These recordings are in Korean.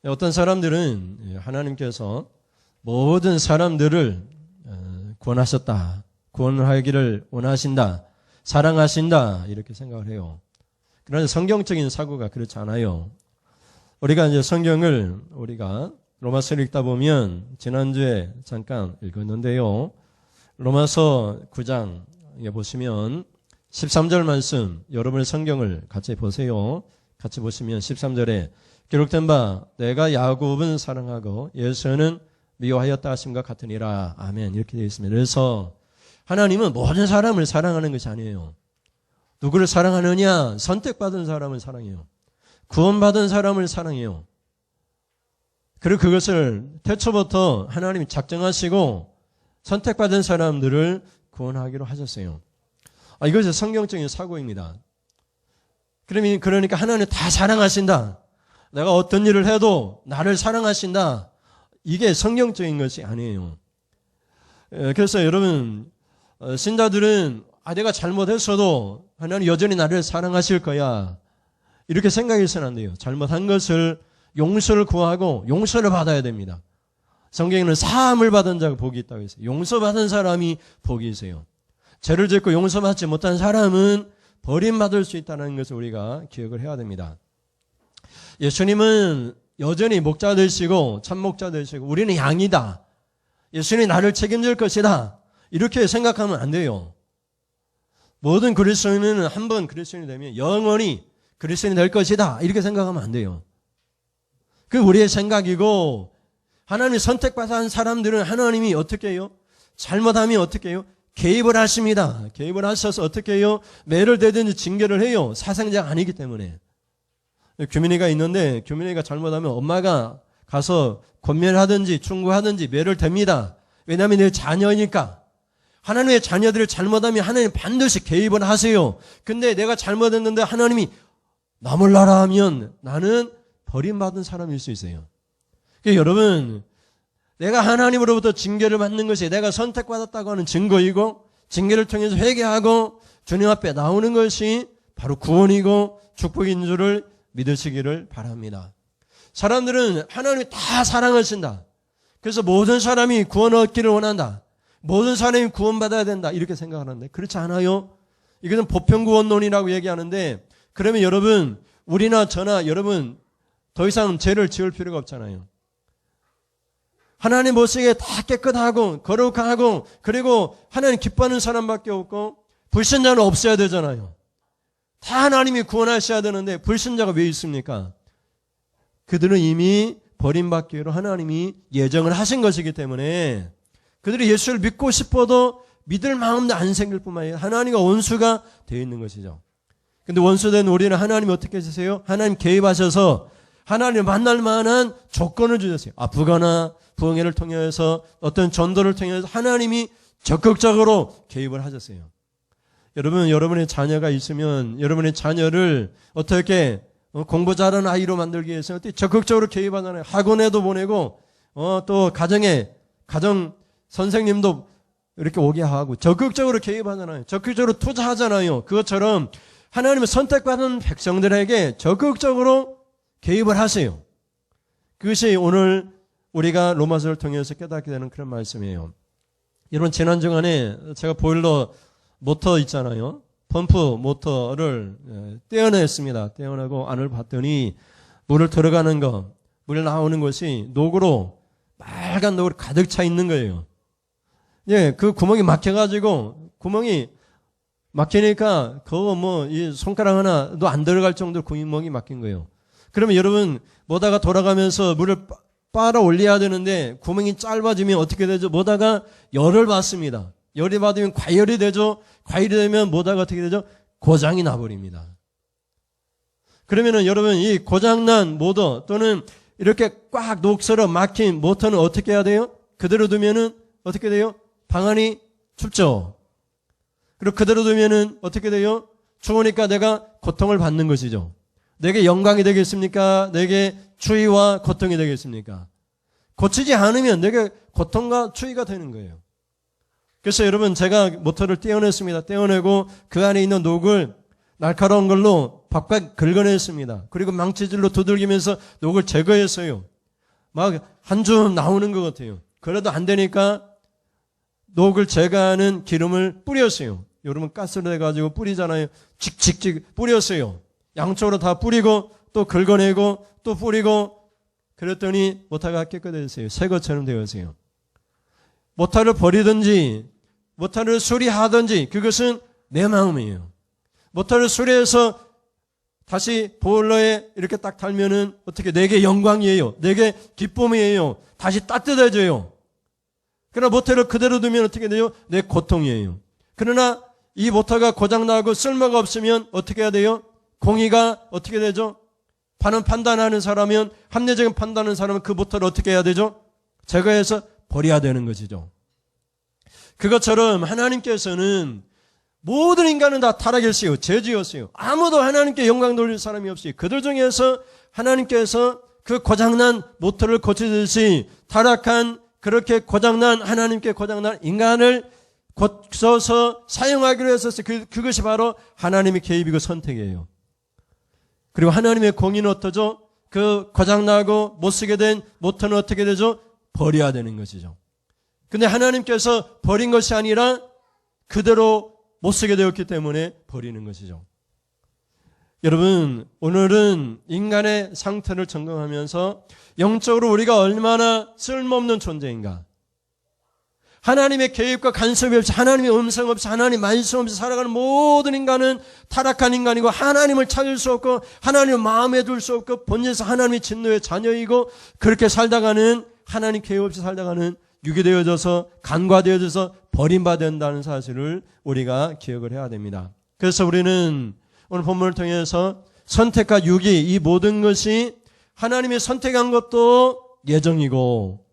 어떤 사람들은 하나님께서 모든 사람들을 구원하셨다, 구원하기를 원하신다, 사랑하신다 이렇게 생각을 해요. 그러나 성경적인 사고가 그렇지 않아요. 우리가 이제 성경을 우리가 로마서를 읽다 보면 지난주에 잠깐 읽었는데요. 로마서 9장에 보시면 13절 말씀, 여러분의 성경을 같이 보세요. 같이 보시면 13절에 기록된 바 내가 야곱은 사랑하고 에서는 미워하였다 하심과 같으니라. 아멘. 이렇게 되어 있습니다. 그래서 하나님은 모든 사람을 사랑하는 것이 아니에요. 누구를 사랑하느냐? 선택받은 사람을 사랑해요. 구원받은 사람을 사랑해요. 그리고 그것을 태초부터 하나님이 작정하시고 선택받은 사람들을 구원하기로 하셨어요. 이것이 성경적인 사고입니다. 그러니까 하나님 다 사랑하신다. 내가 어떤 일을 해도 나를 사랑하신다. 이게 성경적인 것이 아니에요. 그래서 여러분, 신자들은 내가 잘못했어도 하나님 여전히 나를 사랑하실 거야. 이렇게 생각해서는 안 돼요. 잘못한 것을 용서를 구하고 용서를 받아야 됩니다. 성경에는 사함을 받은 자가 복이 있다고 했어요. 용서받은 사람이 복이 있어요. 죄를 짓고 용서받지 못한 사람은 버림받을 수 있다는 것을 우리가 기억을 해야 됩니다. 예수님은 여전히 목자 되시고 참목자 되시고 우리는 양이다. 예수님이 나를 책임질 것이다. 이렇게 생각하면 안 돼요. 모든 그리스도인은 한 번 그리스도인이 되면 영원히 그리스도인이 될 것이다. 이렇게 생각하면 안 돼요. 그 우리의 생각이고 하나님이 선택받은 사람들은 하나님이 어떻게 해요? 잘못하면 어떻게 해요? 개입을 하십니다. 개입을 하셔서 어떻게 해요? 매를 대든지 징계를 해요. 사상자가 아니기 때문에. 규민이가 있는데 규민이가 잘못하면 엄마가 가서 권면하든지 충고하든지 매를 댑니다. 왜냐하면 내 자녀니까. 하나님의 자녀들을 잘못하면 하나님 반드시 개입을 하세요. 근데 내가 잘못했는데 하나님이 나 몰라라 하면 나는 버림받은 사람일 수 있어요. 그러니까 여러분, 내가 하나님으로부터 징계를 받는 것이 내가 선택받았다고 하는 증거이고 징계를 통해서 회개하고 주님 앞에 나오는 것이 바로 구원이고 축복인 줄을 믿으시기를 바랍니다. 사람들은 하나님이 다 사랑하신다. 그래서 모든 사람이 구원 얻기를 원한다. 모든 사람이 구원받아야 된다. 이렇게 생각하는데 그렇지 않아요. 이것은 보편구원론이라고 얘기하는데 그러면 여러분, 우리나 저나 여러분 더 이상 죄를 지을 필요가 없잖아요. 하나님 보시기에 다 깨끗하고 거룩하고 그리고 하나님 기뻐하는 사람밖에 없고 불신자는 없어야 되잖아요. 다 하나님이 구원하셔야 되는데 불신자가 왜 있습니까? 그들은 이미 버림받기로 하나님이 예정을 하신 것이기 때문에 그들이 예수를 믿고 싶어도 믿을 마음도 안 생길 뿐만 아니라 하나님과 원수가 되어 있는 것이죠. 근데 원수된 우리는 하나님이 어떻게 해주세요? 하나님 개입하셔서 하나님을 만날 만한 조건을 주셨어요. 아프거나 부흥회를 통해서 어떤 전도를 통해서 하나님이 적극적으로 개입을 하셨어요. 여러분, 여러분의 자녀가 있으면 여러분의 자녀를 어떻게 공부 잘하는 아이로 만들기 위해서 어떻게 적극적으로 개입하잖아요. 학원에도 보내고 또 가정 선생님도 이렇게 오게 하고 적극적으로 개입하잖아요. 적극적으로 투자하잖아요. 그것처럼 하나님의 선택받은 백성들에게 적극적으로 개입을 하세요. 그것이 오늘 우리가 로마서를 통해서 깨닫게 되는 그런 말씀이에요. 여러분, 지난 주간에 제가 보일러 모터 있잖아요. 펌프 모터를 떼어냈습니다. 떼어내고 안을 봤더니 물을 들어가는 거, 물 나오는 것이 녹으로 빨간 녹으로 가득 차 있는 거예요. 예, 그 구멍이 막혀가지고 구멍이 막히니까 그거 이 손가락 하나도 안 들어갈 정도로 구멍이 막힌 거예요. 그러면 여러분 모다가 돌아가면서 물을 빨아 올려야 되는데 구멍이 짧아지면 어떻게 되죠? 모다가 열을 받습니다. 열이 받으면 과열이 되죠. 과열이 되면 모다가 어떻게 되죠? 고장이 나버립니다. 그러면은 여러분 이 고장난 모터 또는 이렇게 꽉 녹슬어 막힌 모터는 어떻게 해야 돼요? 그대로 두면은 어떻게 돼요? 방안이 춥죠. 그리고 그대로 두면은 어떻게 돼요? 추우니까 내가 고통을 받는 것이죠. 내게 영광이 되겠습니까? 내게 추위와 고통이 되겠습니까? 고치지 않으면 내게 고통과 추위가 되는 거예요. 그래서 여러분 제가 모터를 떼어냈습니다. 떼어내고 그 안에 있는 녹을 날카로운 걸로 박박 긁어냈습니다. 그리고 망치질로 두들기면서 녹을 제거했어요. 막 한 줌 나오는 것 같아요. 그래도 안 되니까 녹을 제거하는 기름을 뿌렸어요. 여러분 가스로 해가지고 뿌리잖아요. 칙칙칙 뿌렸어요. 양쪽으로 다 뿌리고 또 긁어내고 또 뿌리고 그랬더니 모타가 깨끗해졌어요. 새 것처럼 되었어요. 모타를 버리든지 모타를 수리하든지 그것은 내 마음이에요. 모타를 수리해서 다시 보일러에 이렇게 딱 달면은 어떻게 내게 영광이에요. 내게 기쁨이에요. 다시 따뜻해져요. 그러나 모터를 그대로 두면 어떻게 돼요? 내 고통이에요. 그러나 이 모터가 고장나고 쓸모가 없으면 어떻게 해야 돼요? 공의가 어떻게 되죠? 판단하는 사람이면 합리적인 판단하는 사람은 그 모터를 어떻게 해야 되죠? 제거해서 버려야 되는 것이죠. 그것처럼 하나님께서는 모든 인간은 다 타락했어요. 죄지었어요. 아무도 하나님께 영광 돌릴 사람이 없어요. 그들 중에서 하나님께서 그 고장난 모터를 고치듯이 타락한 그렇게 고장난 하나님께 고장난 인간을 고쳐서 사용하기로 했었어요. 그것이 바로 하나님의 개입이고 선택이에요. 그리고 하나님의 공의는 어떠죠? 그 고장나고 못쓰게 된 모터는 어떻게 되죠? 버려야 되는 것이죠. 근데 하나님께서 버린 것이 아니라 그대로 못쓰게 되었기 때문에 버리는 것이죠. 여러분, 오늘은 인간의 상태를 점검하면서 영적으로 우리가 얼마나 쓸모없는 존재인가. 하나님의 개입과 간섭이 없이 하나님의 음성 없이 하나님 말씀 없이 살아가는 모든 인간은 타락한 인간이고 하나님을 찾을 수 없고 하나님을 마음에 둘 수 없고 본질에서 하나님의 진노의 자녀이고 그렇게 살다가는 하나님 개입 없이 살다가는 육이 되어져서 간과되어져서 버림받는다는 사실을 우리가 기억을 해야 됩니다. 그래서 우리는 오늘 본문을 통해서 선택과 유기 이 모든 것이 하나님이 선택한 것도 예정이고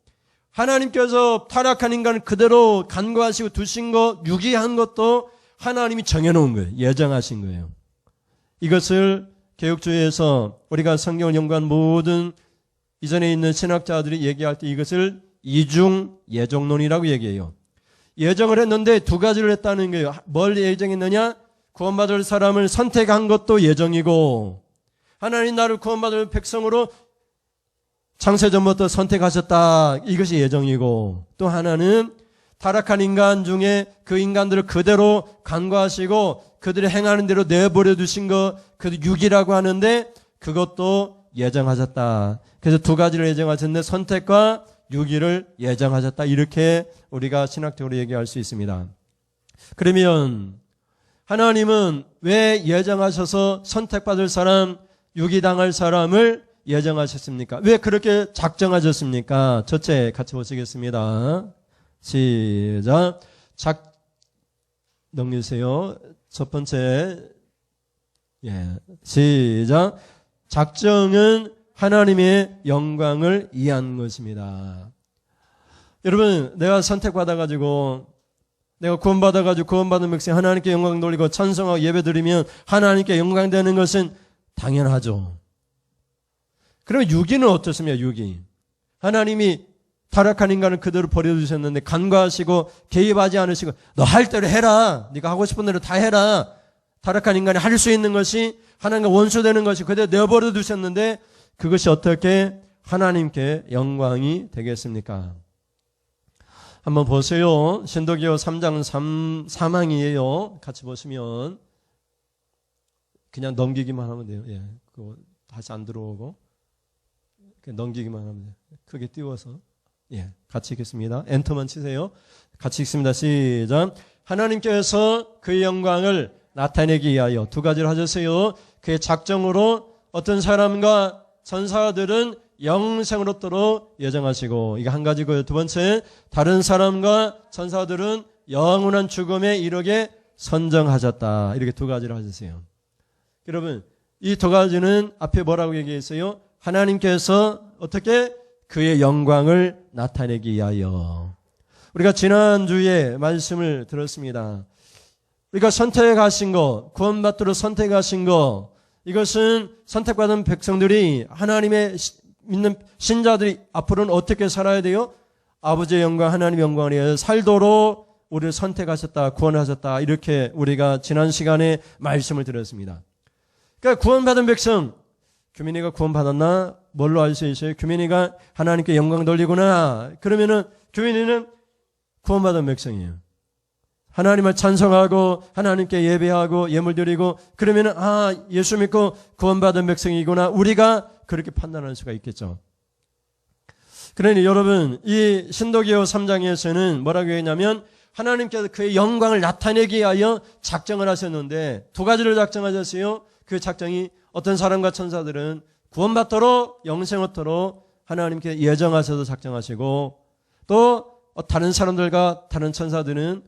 하나님께서 타락한 인간을 그대로 간과하시고 두신 것 유기한 것도 하나님이 정해놓은 거예요. 예정하신 거예요. 이것을 개혁주의에서 우리가 성경을 연구한 모든 이전에 있는 신학자들이 얘기할 때 이것을 이중 예정론이라고 얘기해요. 예정을 했는데 두 가지를 했다는 거예요. 뭘 예정했느냐? 구원받을 사람을 선택한 것도 예정이고 하나님 나를 구원받을 백성으로 창세전부터 선택하셨다. 이것이 예정이고 또 하나는 타락한 인간 중에 그 인간들을 그대로 간과하시고 그들이 행하는 대로 내버려 두신 것 그것도 육이라고 하는데 그것도 예정하셨다. 그래서 두 가지를 예정하셨는데 선택과 유기를 예정하셨다. 이렇게 우리가 신학적으로 얘기할 수 있습니다. 그러면 하나님은 왜 예정하셔서 선택받을 사람, 유기당할 사람을 예정하셨습니까? 왜 그렇게 작정하셨습니까? 첫째 같이 보시겠습니다. 시작. 넘기세요. 첫 번째. 시작. 작정은 하나님의 영광을 위한 것입니다. 여러분, 내가 선택받아가지고 내가 구원받아가지고 구원받은 백성 하나님께 영광 돌리고 찬송하고 예배드리면 하나님께 영광 되는 것은 당연하죠. 그러면 유기는 어떻습니까? 유기. 하나님이 타락한 인간을 그대로 버려두셨는데 간과하시고 개입하지 않으시고 너 할 대로 해라. 네가 하고 싶은 대로 다 해라. 타락한 인간이 할 수 있는 것이 하나님과 원수되는 것이 그대로 내버려 두셨는데 그것이 어떻게 하나님께 영광이 되겠습니까? 한번 보세요. 신도기요 3장 3항이에요. 같이 보시면 그냥 넘기기만 하면 돼요. 그거 다시 안 들어오고 그냥 넘기기만 하면 돼요. 크게 띄워서 같이 읽겠습니다. 엔터만 치세요. 같이 읽습니다. 시작. 하나님께서 그의 영광을 나타내기 위하여 두 가지를 하셨어요. 그의 작정으로 어떤 사람과 천사들은 영생을 얻도록 예정하시고 이게 한 가지고요. 두 번째, 다른 사람과 천사들은 영원한 죽음에 이르게 선정하셨다. 이렇게 두 가지를 하셨어요. 여러분, 이 두 가지는 앞에 뭐라고 얘기했어요? 하나님께서 어떻게 그의 영광을 나타내기 위하여. 우리가 지난주에 말씀을 들었습니다. 우리가 선택하신 거, 구원받도록 선택하신 거, 이것은 선택받은 백성들이 하나님의 믿는 신자들이 앞으로는 어떻게 살아야 돼요? 아버지의 영광, 하나님의 영광을 위해 살도록 우리를 선택하셨다, 구원하셨다. 이렇게 우리가 지난 시간에 말씀을 드렸습니다. 그러니까 구원받은 백성, 규민이가 구원받았나? 뭘로 알 수 있어요? 규민이가 하나님께 영광 돌리구나. 그러면은 규민이는 구원받은 백성이에요. 하나님을 찬송하고 하나님께 예배하고 예물 드리고 그러면은 예수 믿고 구원받은 백성이구나. 우리가 그렇게 판단할 수가 있겠죠. 그러니 여러분, 이 신도기요 3장에서는 뭐라고 했냐면 하나님께서 그의 영광을 나타내기 위하여 작정을 하셨는데 두 가지를 작정하셨어요. 그 작정이 어떤 사람과 천사들은 구원받도록 영생얻도록 하나님께 예정하셔서 작정하시고 또 다른 사람들과 다른 천사들은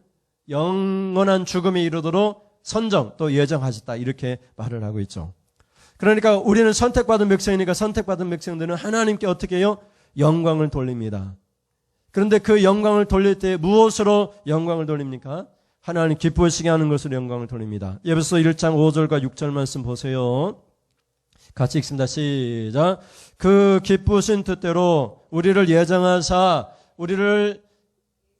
영원한 죽음에 이르도록 선정 또 예정하셨다 이렇게 말을 하고 있죠. 그러니까 우리는 선택받은 백성이니까 선택받은 백성들은 하나님께 어떻게 해요? 영광을 돌립니다. 그런데 그 영광을 돌릴 때 무엇으로 영광을 돌립니까? 하나님 기쁘시게 하는 것으로 영광을 돌립니다. 에베소 1장 5절과 6절 말씀 보세요. 같이 읽습니다. 시작. 그 기쁘신 뜻대로 우리를 예정하사 우리를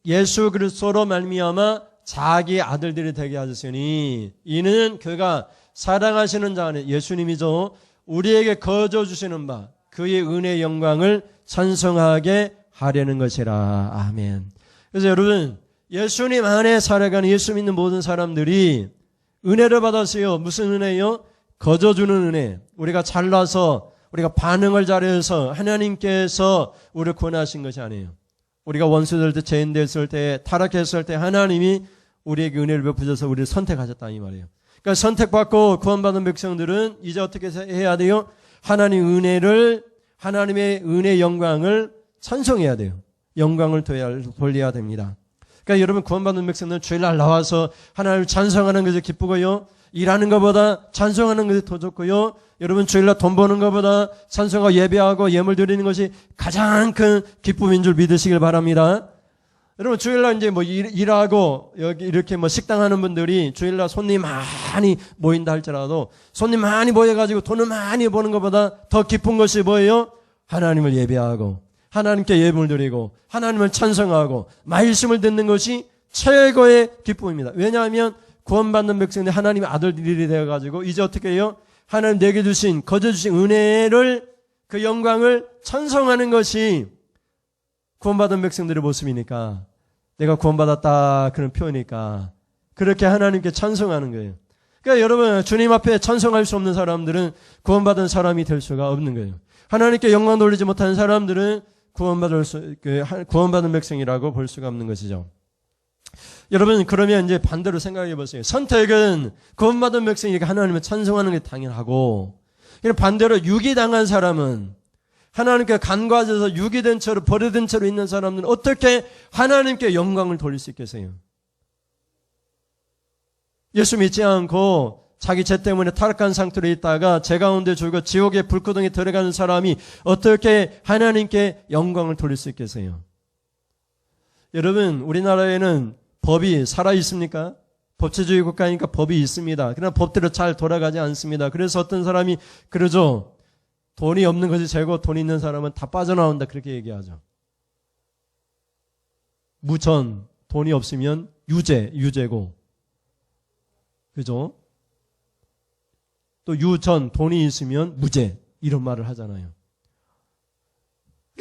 예수 그리스도로 말미암아 자기 아들들이 되게 하셨으니 이는 그가 사랑하시는 자 안에 예수님이죠. 우리에게 거저 주시는 바 그의 은혜의 영광을 찬송하게 하려는 것이라. 아멘. 그래서 여러분 예수님 안에 살아가는 예수 믿는 모든 사람들이 은혜를 받았어요. 무슨 은혜요? 거저 주는 은혜. 우리가 잘나서 우리가 반응을 잘해서 하나님께서 우리를 구원하신 것이 아니에요. 우리가 원수될 때 죄인 됐을 때 타락했을 때 하나님이 우리에게 은혜를 베푸셔서 우리를 선택하셨다 이 말이에요. 그러니까 선택받고 구원받은 백성들은 이제 어떻게 해야 돼요? 하나님의 은혜의 영광을 찬송해야 돼요. 영광을 돌려야 됩니다. 그러니까 여러분 구원받은 백성들은 주일날 나와서 하나님을 찬송하는 것이 기쁘고요. 일하는 것보다 찬송하는 것이 더 좋고요. 여러분 주일날 돈 버는 것보다 찬송하고 예배하고 예물 드리는 것이 가장 큰 기쁨인 줄 믿으시길 바랍니다. 여러분 주일날 이제 일하고 여기 이렇게 식당 하는 분들이 주일날 손님 많이 모인다 할지라도 손님 많이 모여가지고 돈을 많이 버는 것보다 더 기쁜 것이 뭐예요? 하나님을 예배하고 하나님께 예물을 드리고 하나님을 찬송하고 말씀을 듣는 것이 최고의 기쁨입니다. 왜냐하면 구원받는 백성들이 하나님의 아들들이 되어가지고 이제 어떻게 해요? 하나님 내게 주신 거저 주신 은혜를 그 영광을 찬송하는 것이 구원받은 백성들의 모습이니까 내가 구원받았다 그런 표현이니까 그렇게 하나님께 찬송하는 거예요. 그러니까 여러분 주님 앞에 찬송할 수 없는 사람들은 구원받은 사람이 될 수가 없는 거예요. 하나님께 영광 돌리지 못하는 사람들은 구원받은 백성이라고 볼 수가 없는 것이죠. 여러분 그러면 이제 반대로 생각해 보세요. 선택은 구원받은 백성이니까 하나님을 찬송하는 게 당연하고 반대로 유기당한 사람은 하나님께 간과해서 유기된 채로 버려진 채로 있는 사람들은 어떻게 하나님께 영광을 돌릴 수 있겠어요? 예수 믿지 않고 자기 죄 때문에 타락한 상태로 있다가 죄 가운데 죽어 지옥의 불구덩이에 들어가는 사람이 어떻게 하나님께 영광을 돌릴 수 있겠어요? 여러분 우리나라에는 법이 살아있습니까? 법치주의 국가니까 법이 있습니다. 그러나 법대로 잘 돌아가지 않습니다. 그래서 어떤 사람이 그러죠. 돈이 없는 것이 죄고 돈 있는 사람은 다 빠져나온다 그렇게 얘기하죠. 무천, 돈이 없으면 유죄고 그죠? 또 유전, 돈이 있으면 무죄 이런 말을 하잖아요.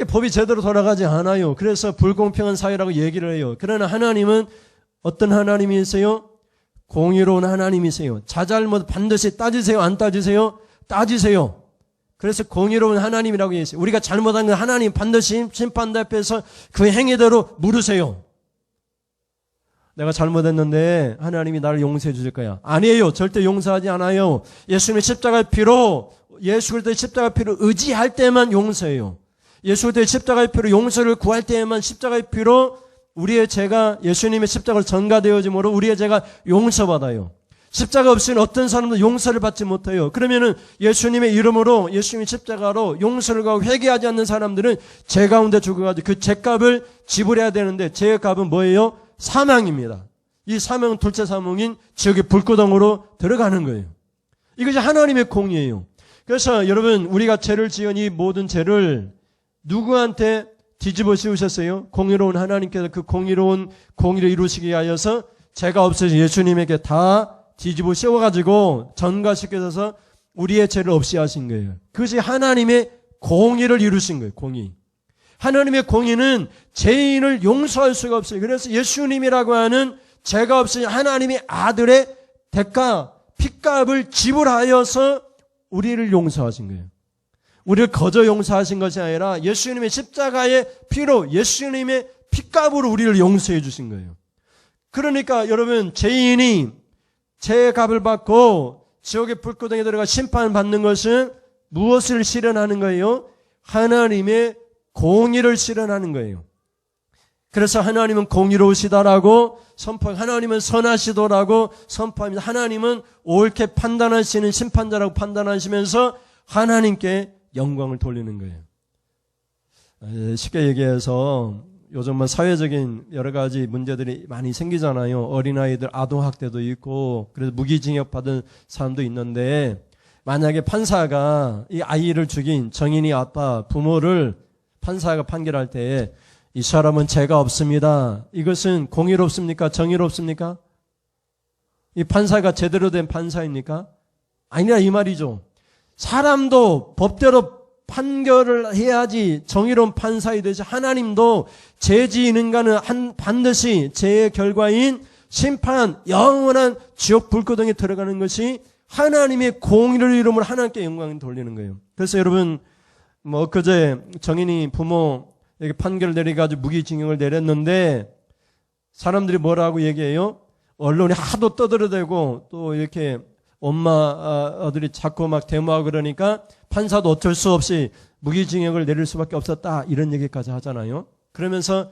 법이 제대로 돌아가지 않아요. 그래서 불공평한 사회라고 얘기를 해요. 그러나 하나님은 어떤 하나님이세요? 공의로운 하나님이세요. 자잘못 반드시 따지세요? 안 따지세요? 따지세요. 그래서 공의로운 하나님이라고 얘기했어요. 우리가 잘못한 건 하나님 반드시 심판대 앞에서 그 행위대로 물으세요. 내가 잘못했는데 하나님이 나를 용서해 주실 거야. 아니에요. 절대 용서하지 않아요. 예수님의 십자가의 피로 예수 그리스도의 십자가의 피로 의지할 때만 용서해요. 예수 그리스도의 십자가의 피로 용서를 구할 때에만 십자가의 피로 우리의 죄가 예수님의 십자가로 전가되어짐으로 우리의 죄가 용서받아요. 십자가 없이는 어떤 사람도 용서를 받지 못해요. 그러면은 예수님의 이름으로 예수님의 십자가로 용서를 구하고 회개하지 않는 사람들은 죄 가운데 죽어가지고 그 죄값을 지불해야 되는데 죄값은 뭐예요? 사망입니다. 이 사망은 둘째 사망인 지옥의 불구덩으로 들어가는 거예요. 이것이 하나님의 공의예요. 그래서 여러분 우리가 죄를 지은 이 모든 죄를 누구한테 뒤집어 씌우셨어요? 공의로운 하나님께서 그 공의로운 공의를 이루시기 위하여서 죄가 없어진 예수님에게 다 뒤집어 씌워가지고 전가시켜서 우리의 죄를 없이 하신 거예요. 그것이 하나님의 공의를 이루신 거예요. 공의. 하나님의 공의는 죄인을 용서할 수가 없어요. 그래서 예수님이라고 하는 죄가 없으신 하나님의 아들의 대가, 핏값을 지불하여서 우리를 용서하신 거예요. 우리를 거저 용서하신 것이 아니라 예수님의 십자가의 피로, 예수님의 핏값으로 우리를 용서해 주신 거예요. 그러니까 여러분, 죄인이 죄값을 받고 지옥의 불구덩이에 들어가 심판을 받는 것은 무엇을 실현하는 거예요? 하나님의 공의를 실현하는 거예요. 그래서 하나님은 공의로우시다라고 선포하고, 하나님은 선하시도라고 선포합니다. 하나님은 옳게 판단하시는 심판자라고 판단하시면서 하나님께 영광을 돌리는 거예요. 쉽게 얘기해서 요즘은 사회적인 여러 가지 문제들이 많이 생기잖아요. 어린아이들 아동학대도 있고, 그래서 무기징역 받은 사람도 있는데, 만약에 판사가 이 아이를 죽인 정인이 아빠, 부모를 판사가 판결할 때 이 사람은 죄가 없습니다. 이것은 공의롭습니까? 정의롭습니까? 이 판사가 제대로 된 판사입니까? 아니라 이 말이죠. 사람도 법대로 판결을 해야지 정의로운 판사이 되지, 하나님도 죄지은 인간은 반드시 죄의 결과인 심판, 영원한 지옥 불구덩이에 들어가는 것이 하나님의 공의를 이름으로 하나님께 영광을 돌리는 거예요. 그래서 여러분, 그제 정인이 부모 이렇게 판결을 내려가지고 무기징역을 내렸는데, 사람들이 뭐라고 얘기해요? 언론이 하도 떠들어대고 또 이렇게 엄마들이 자꾸 막 데모하고 그러니까 판사도 어쩔 수 없이 무기징역을 내릴 수밖에 없었다, 이런 얘기까지 하잖아요. 그러면서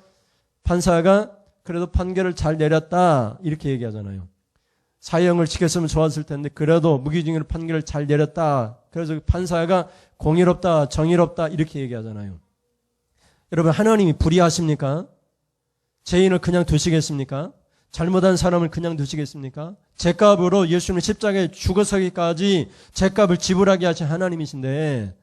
판사가 그래도 판결을 잘 내렸다, 이렇게 얘기하잖아요. 사형을 지켰으면 좋았을 텐데 그래도 무기징역 판결을 잘 내렸다, 그래서 판사가 공의롭다, 정의롭다, 이렇게 얘기하잖아요. 여러분, 하나님이 불의하십니까? 죄인을 그냥 두시겠습니까? 잘못한 사람을 그냥 두시겠습니까? 죄값으로 예수님 십자가에 죽어서기까지 죄값을 지불하게 하신 하나님이신데,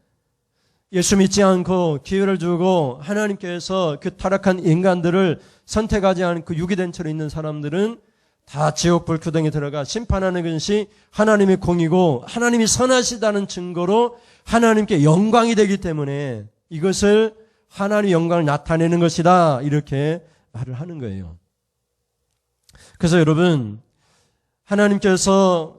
예수 믿지 않고 기회를 주고 하나님께서 그 타락한 인간들을 선택하지 않고 유기된 채로 있는 사람들은 다 지옥 불구덩이에 들어가 심판하는 것이 하나님의 공이고, 하나님이 선하시다는 증거로 하나님께 영광이 되기 때문에 이것을 하나님의 영광을 나타내는 것이다, 이렇게 말을 하는 거예요. 그래서 여러분, 하나님께서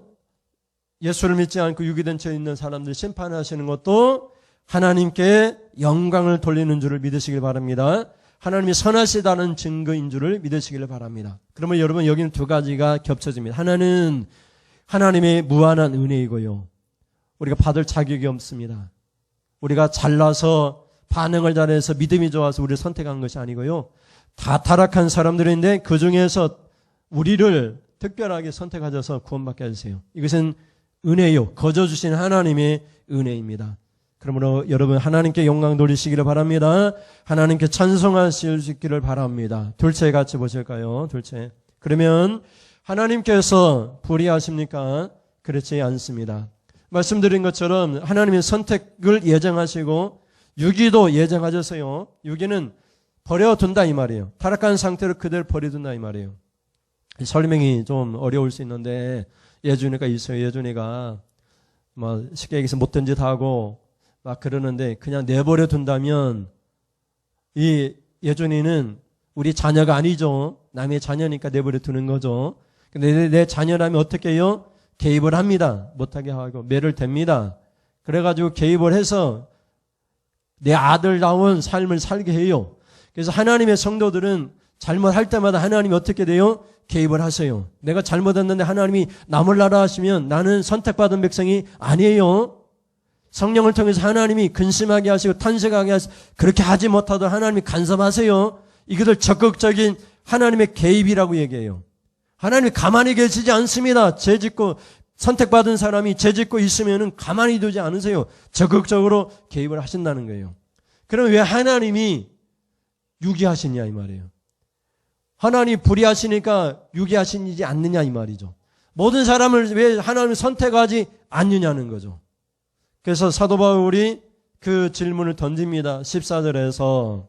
예수를 믿지 않고 유기된 채 있는 사람들 심판하시는 것도 하나님께 영광을 돌리는 줄을 믿으시길 바랍니다. 하나님이 선하시다는 증거인 줄을 믿으시길 바랍니다. 그러면 여러분, 여기는 두 가지가 겹쳐집니다. 하나는 하나님의 무한한 은혜이고요, 우리가 받을 자격이 없습니다. 우리가 잘나서 반응을 잘해서 믿음이 좋아서 우리를 선택한 것이 아니고요, 다 타락한 사람들인데 그 중에서 우리를 특별하게 선택하셔서 구원받게 해주세요. 이것은 은혜요, 거저 주신 하나님의 은혜입니다. 그러므로 여러분, 하나님께 영광 돌리시기를 바랍니다. 하나님께 찬송하시기를 바랍니다. 둘째 같이 보실까요? 둘째. 그러면 하나님께서 불의하십니까? 그렇지 않습니다. 말씀드린 것처럼 하나님의 선택을 예정하시고 유기도 예정하셔서요, 유기는 버려둔다 이 말이에요. 타락한 상태로 그대로 버려둔다 이 말이에요. 설명이 좀 어려울 수 있는데, 예준이가 있어요. 예준이가 쉽게 얘기해서 못된 짓 하고 막 그러는데 그냥 내버려 둔다면 이 예준이는 우리 자녀가 아니죠. 남의 자녀니까 내버려 두는 거죠. 근데 내 자녀라면 어떻게 해요? 개입을 합니다. 못하게 하고 매를 댑니다. 그래가지고 개입을 해서 내 아들다운 삶을 살게 해요. 그래서 하나님의 성도들은 잘못할 때마다 하나님이 어떻게 돼요? 개입을 하세요. 내가 잘못했는데 하나님이 나 몰라라 하시면 나는 선택받은 백성이 아니에요. 성령을 통해서 하나님이 근심하게 하시고 탄식하게 하시고, 그렇게 하지 못하도록 하나님이 간섭하세요. 이것을 적극적인 하나님의 개입이라고 얘기해요. 하나님이 가만히 계시지 않습니다. 죄짓고 선택받은 사람이 죄짓고 있으면은 가만히 두지 않으세요. 적극적으로 개입을 하신다는 거예요. 그럼 왜 하나님이 유기하시냐 이 말이에요. 하나님이 불의하시니까 유기하시지 않느냐 이 말이죠. 모든 사람을 왜 하나님이 선택하지 않느냐는 거죠. 그래서 사도 바울이 그 질문을 던집니다. 14절에서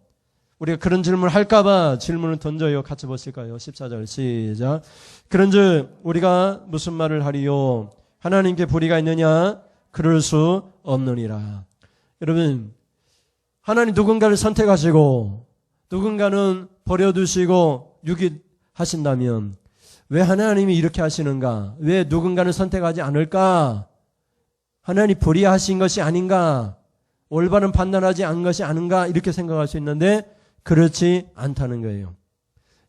우리가 그런 질문을 할까봐 질문을 던져요. 같이 보실까요? 14절 시작. 그런즉 우리가 무슨 말을 하리요? 하나님께 불의가 있느냐? 그럴 수 없느니라. 여러분, 하나님 누군가를 선택하시고 누군가는 버려두시고 유기하신다면 왜 하나님이 이렇게 하시는가? 왜 누군가는 선택하지 않을까? 하나님 불의하신 것이 아닌가? 올바른 판단하지 않은 것이 아닌가? 이렇게 생각할 수 있는데 그렇지 않다는 거예요.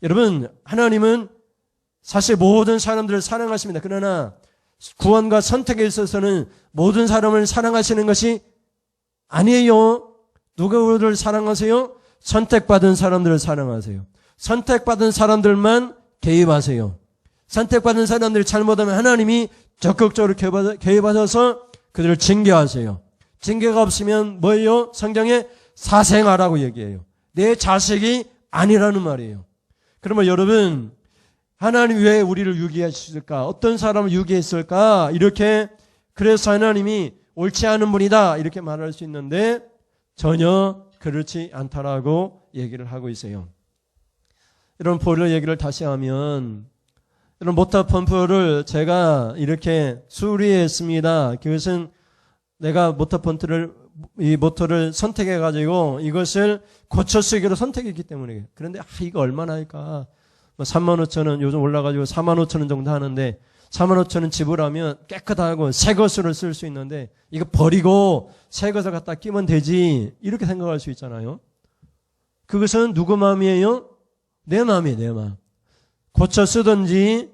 여러분, 하나님은 사실 모든 사람들을 사랑하십니다. 그러나 구원과 선택에 있어서는 모든 사람을 사랑하시는 것이 아니에요. 누구를 사랑하세요? 선택받은 사람들을 사랑하세요. 선택받은 사람들만 개입하세요. 선택받은 사람들이 잘못하면 하나님이 적극적으로 개입하셔서 그들을 징계하세요. 징계가 없으면 뭐예요? 성경에 사생아라고 얘기해요. 내 자식이 아니라는 말이에요. 그러면 여러분, 하나님 왜 우리를 유기했을까? 어떤 사람을 유기했을까? 이렇게 그래서 하나님이 옳지 않은 분이다 이렇게 말할 수 있는데 전혀 그렇지 않다라고 얘기를 하고 있어요. 이런 보일러 얘기를 다시 하면 이런 모터 펌프를 제가 이렇게 수리했습니다. 그것은 내가 이 모터를 선택해 가지고 이것을 고쳐 쓰기로 선택했기 때문에. 그런데 이거 얼마나 할까? 35,000원 요즘 올라가지고 45,000원 정도 하는데 45,000원 지불하면 깨끗하고 새 것으로 쓸 수 있는데 이거 버리고 새 것을 갖다 끼면 되지 이렇게 생각할 수 있잖아요. 그것은 누구 마음이에요? 내 마음이에요. 내 마음. 고쳐 쓰든지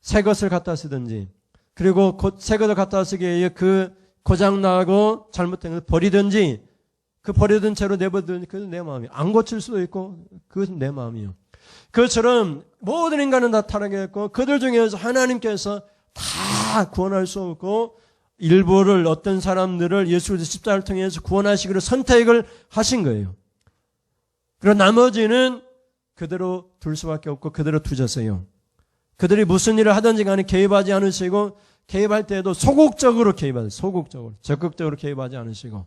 새 것을 갖다 쓰든지 그리고 새 것을 갖다 쓰기에 의해 그 고장나고 잘못된 것을 버리든지 그 버리던 채로 내버리든지 그것은 내 마음이에요. 안 고칠 수도 있고 그것은 내 마음이에요. 그것처럼 모든 인간은 다 타락했고 그들 중에서 하나님께서 다 구원할 수 없고 일부를 어떤 사람들을 예수 그리스도 십자가를 통해서 구원하시기로 선택을 하신 거예요. 그리고 나머지는 그대로 둘 수밖에 없고 그대로 두셨어요. 그들이 무슨 일을 하든지 간에 개입하지 않으시고 개입할 때에도 소극적으로 개입하세요. 소극적으로. 적극적으로 개입하지 않으시고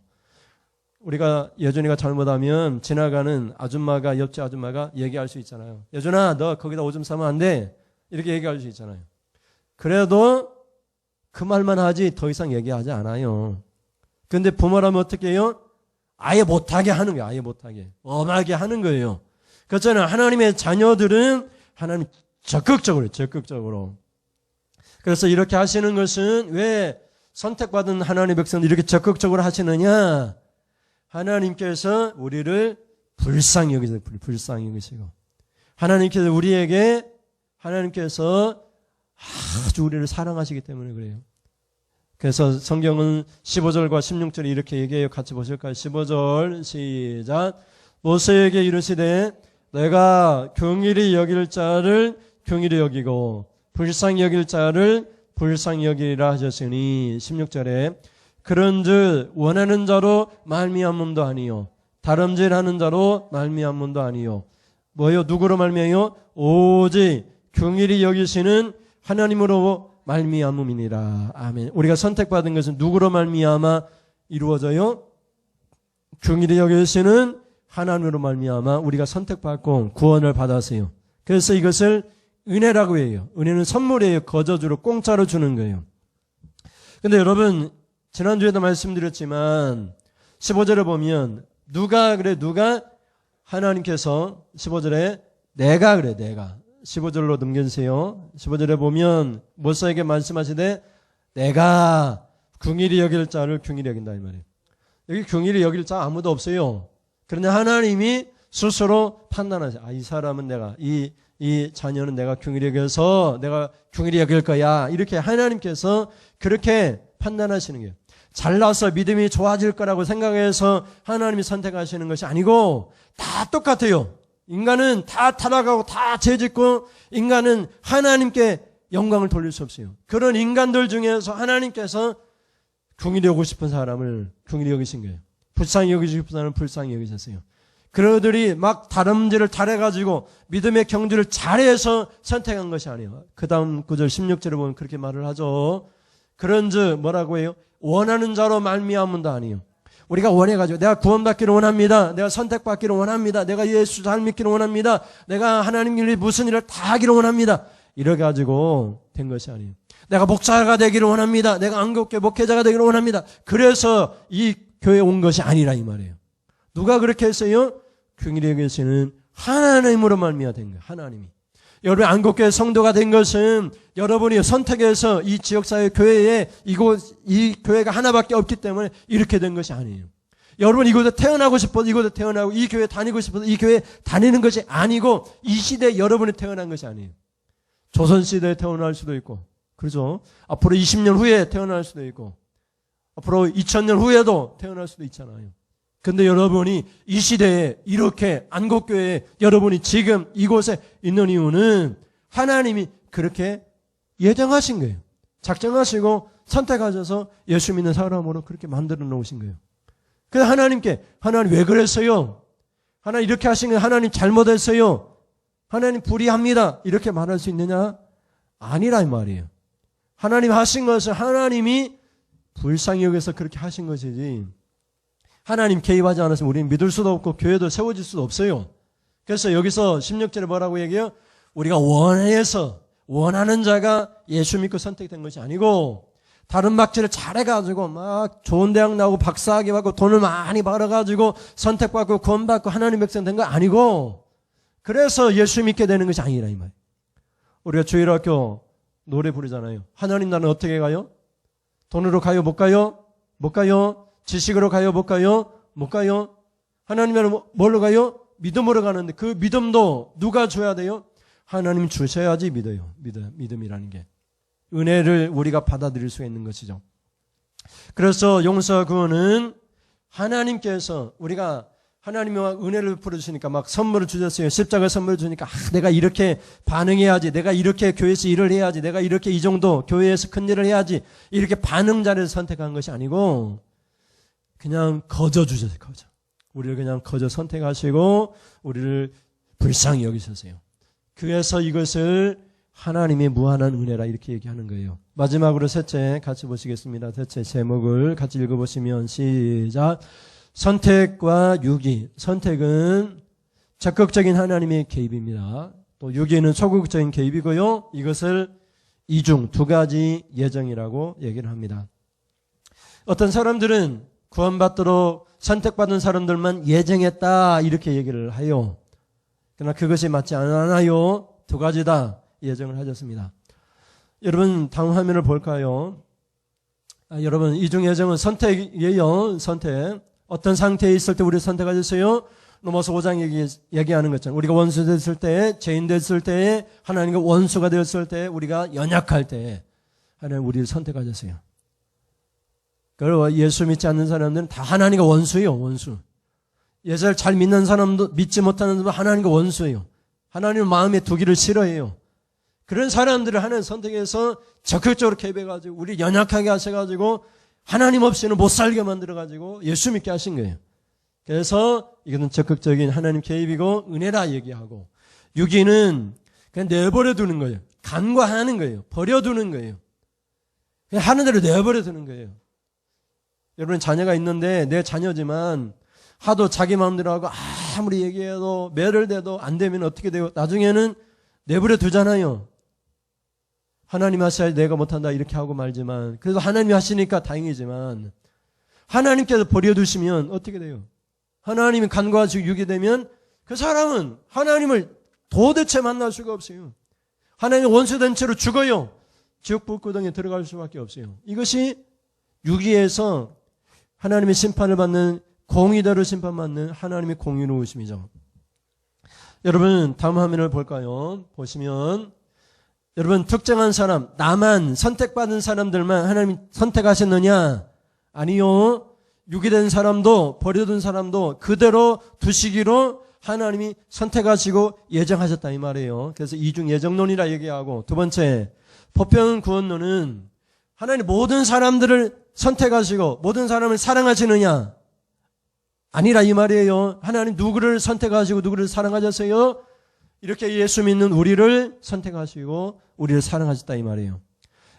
우리가 여준이가 잘못하면 지나가는 아줌마가 옆집 아줌마가 얘기할 수 있잖아요. 여준아 너 거기다 오줌 싸면 안 돼. 이렇게 얘기할 수 있잖아요. 그래도 그 말만 하지 더 이상 얘기하지 않아요. 그런데 부모라면 어떻게 해요? 아예 못하게 하는 거예요. 아예 못하게. 엄하게 하는 거예요. 그렇잖아요. 하나님의 자녀들은 하나님 적극적으로. 그래서 이렇게 하시는 것은 왜 선택받은 하나님의 백성들 이렇게 적극적으로 하시느냐? 하나님께서 우리를 불쌍히 여기시고 하나님께서 아주 우리를 사랑하시기 때문에 그래요. 그래서 성경은 15절과 16절에 이렇게 얘기해요. 같이 보실까요? 15절 시작. 모세에게 이르시되 내가 긍휼히 여길 자를 긍휼히 여기고 불쌍히 여길 자를 불쌍히 여기리라 하셨으니 16절에 그런즉 원하는 자로 말미암음도 아니요 다름질하는 자로 말미암음도 아니요 뭐요? 누구로 말미암아요? 오직 긍휼히 여기시는 하나님으로 말미암음이니라. 아멘. 우리가 선택받은 것은 누구로 말미암아 이루어져요? 긍휼히 여기시는 하나님으로 말미암아 우리가 선택받고 구원을 받았어요. 그래서 이것을 은혜라고 해요. 은혜는 선물이에요. 거저주로 공짜로 주는 거예요. 근데 여러분 지난주에도 말씀드렸지만 15절에 보면 누가 하나님께서 15절에 내가 15절로 넘겨주세요. 15절에 보면 모세에게 말씀하시되 내가 긍휼히 여길 자를 긍휼히 여긴다 이 말이에요. 여기 긍휼히 여길 자 아무도 없어요. 그런데 하나님이 스스로 판단하세요. 이 사람은 내가 이 자녀는 내가 긍휼히 여겨서 내가 긍휼히 여길 거야. 이렇게 하나님께서 그렇게 판단하시는 거예요. 잘나서 믿음이 좋아질 거라고 생각해서 하나님이 선택하시는 것이 아니고 다 똑같아요. 인간은 다 타락하고 다 죄짓고 인간은 하나님께 영광을 돌릴 수 없어요. 그런 인간들 중에서 하나님께서 긍휼히 여기고 싶은 사람을 긍휼히 여기신 거예요. 불쌍히 여기고 싶은 사람을 불쌍히 여기셨어요. 그들이 막 다름질을 잘해가지고 믿음의 경주를 잘해서 선택한 것이 아니에요. 그 다음 구절 16절에 보면 그렇게 말을 하죠. 그런즉 뭐라고 해요? 원하는 자로 말미암음도 아니에요. 우리가 원해가지고 내가 구원받기를 원합니다. 내가 선택받기를 원합니다. 내가 예수 잘 믿기를 원합니다. 내가 하나님 일 무슨 일을 다 하기를 원합니다. 이래가지고 된 것이 아니에요. 내가 목사가 되기를 원합니다. 내가 안국교회 목회자가 되기를 원합니다. 그래서 이 교회에 온 것이 아니라 이 말이에요. 누가 그렇게 했어요? 긍휼히 여기시는 하나님으로 말미암아 된 거예요. 하나님이. 여러분 안국교회 성도가 된 것은 여러분이 선택해서 이 지역사회 교회에 이 교회가 하나밖에 없기 때문에 이렇게 된 것이 아니에요. 여러분 이곳에 태어나고 싶어서 이곳에 태어나고 이 교회 다니고 싶어서 이 교회 다니는 것이 아니고 이 시대에 여러분이 태어난 것이 아니에요. 조선시대에 태어날 수도 있고 그렇죠. 앞으로 20년 후에 태어날 수도 있고 앞으로 2000년 후에도 태어날 수도 있잖아요. 근데 여러분이 이 시대에 이렇게 안국교회에 여러분이 지금 이곳에 있는 이유는 하나님이 그렇게 예정하신 거예요. 작정하시고 선택하셔서 예수 믿는 사람으로 그렇게 만들어 놓으신 거예요. 그래서 하나님 왜 그랬어요? 하나님 이렇게 하신 거예요. 하나님 잘못했어요. 하나님 불의합니다. 이렇게 말할 수 있느냐? 아니라 이 말이에요. 하나님 하신 것은 하나님이 불쌍히 여겨서 그렇게 하신 것이지 하나님 개입하지 않았으면 우리는 믿을 수도 없고 교회도 세워질 수도 없어요. 그래서 여기서 16절에 뭐라고 얘기해요? 우리가 원하는 자가 예수 믿고 선택된 것이 아니고 다른 막지를 잘해가지고 막 좋은 대학 나오고 박사학위 받고 돈을 많이 벌어가지고 선택받고 구원받고 하나님 백성 된 거 아니고 그래서 예수 믿게 되는 것이 아니라 이 말이에요. 우리가 주일학교 노래 부르잖아요. 하나님 나는 어떻게 가요? 돈으로 가요? 못 가요? 못 가요? 지식으로 가요? 못 가요? 못 가요? 하나님 나는 뭘로 가요? 믿음으로 가는데 그 믿음도 누가 줘야 돼요? 하나님 주셔야지 믿어요. 믿음이라는 게. 은혜를 우리가 받아들일 수 있는 것이죠. 그래서 용서와 구원은 하나님께서 우리가 하나님이 은혜를 베풀어주시니까 막 선물을 주셨어요. 십자가 선물을 주니까 내가 이렇게 반응해야지. 내가 이렇게 교회에서 일을 해야지. 내가 이렇게 이 정도 교회에서 큰 일을 해야지. 이렇게 반응자를 선택한 것이 아니고 그냥 거저 주셨어요. 거저. 우리를 그냥 거저 선택하시고 우리를 불쌍히 여기셨어요. 그래서 이것을 하나님의 무한한 은혜라 이렇게 얘기하는 거예요. 마지막으로 셋째 같이 보시겠습니다. 셋째 제목을 같이 읽어보시면 시작. 선택과 유기. 선택은 적극적인 하나님의 개입입니다. 또 유기는 소극적인 개입이고요. 이것을 이중 두 가지 예정이라고 얘기를 합니다. 어떤 사람들은 구원받도록 선택받은 사람들만 예정했다 이렇게 얘기를 해요. 그러나 그것이 맞지 않아요. 두 가지다 예정을 하셨습니다. 여러분 다음 화면을 볼까요? 여러분 이중 예정은 선택이에요. 선택. 어떤 상태에 있을 때 우리 선택하셨어요? 로마서 5장 얘기하는 것처럼 우리가 원수 됐을 때, 죄인 됐을 때, 하나님과 원수가 되었을 때, 우리가 연약할 때 하나님 우리를 선택하셨어요. 그리고 예수 믿지 않는 사람들은 다 하나님과 원수예요. 원수. 예수를 잘 믿는 사람도 믿지 못하는 사람도 하나님과 원수예요. 하나님을 마음에 두기를 싫어해요. 그런 사람들을 하나님 선택해서 적극적으로 개입해가지고 우리 연약하게 하셔가지고 하나님 없이는 못 살게 만들어가지고 예수 믿게 하신 거예요. 그래서 이것은 적극적인 하나님 개입이고 은혜라 얘기하고 유기는 그냥 내버려 두는 거예요. 간과하는 거예요. 버려두는 거예요. 그냥 하는 대로 내버려 두는 거예요. 여러분 자녀가 있는데 내 자녀지만 하도 자기 마음대로 하고 아무리 얘기해도 매를 대도 안 되면 어떻게 돼요? 나중에는 내버려 두잖아요. 하나님 하셔야 내가 못한다 이렇게 하고 말지만 그래도 하나님이 하시니까 다행이지만 하나님께서 버려두시면 어떻게 돼요? 하나님이 간과하시고 유기되면 그 사람은 하나님을 도대체 만날 수가 없어요. 하나님의 원수된 채로 죽어요. 지옥 불구덩이에 들어갈 수밖에 없어요. 이것이 유기에서 하나님의 심판을 받는 공의대로 심판받는 하나님의 공의로우심이죠. 여러분 다음 화면을 볼까요? 보시면 여러분 특정한 사람, 나만 선택받은 사람들만 하나님이 선택하셨느냐? 아니요. 유기된 사람도 버려둔 사람도 그대로 두시기로 하나님이 선택하시고 예정하셨다 이 말이에요. 그래서 이중 예정론이라 얘기하고 두 번째 보편 구원론은 하나님 모든 사람들을 선택하시고 모든 사람을 사랑하시느냐? 아니라 이 말이에요. 하나님 누구를 선택하시고 누구를 사랑하셨어요? 이렇게 예수 믿는 우리를 선택하시고 우리를 사랑하셨다 이 말이에요.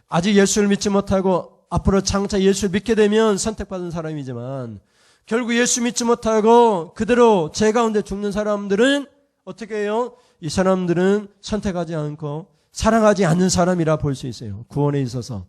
아직 예수를 믿지 못하고 앞으로 장차 예수를 믿게 되면 선택받은 사람이지만 결국 예수 믿지 못하고 그대로 죄 가운데 죽는 사람들은 어떻게 해요? 이 사람들은 선택하지 않고 사랑하지 않는 사람이라 볼 수 있어요. 구원에 있어서.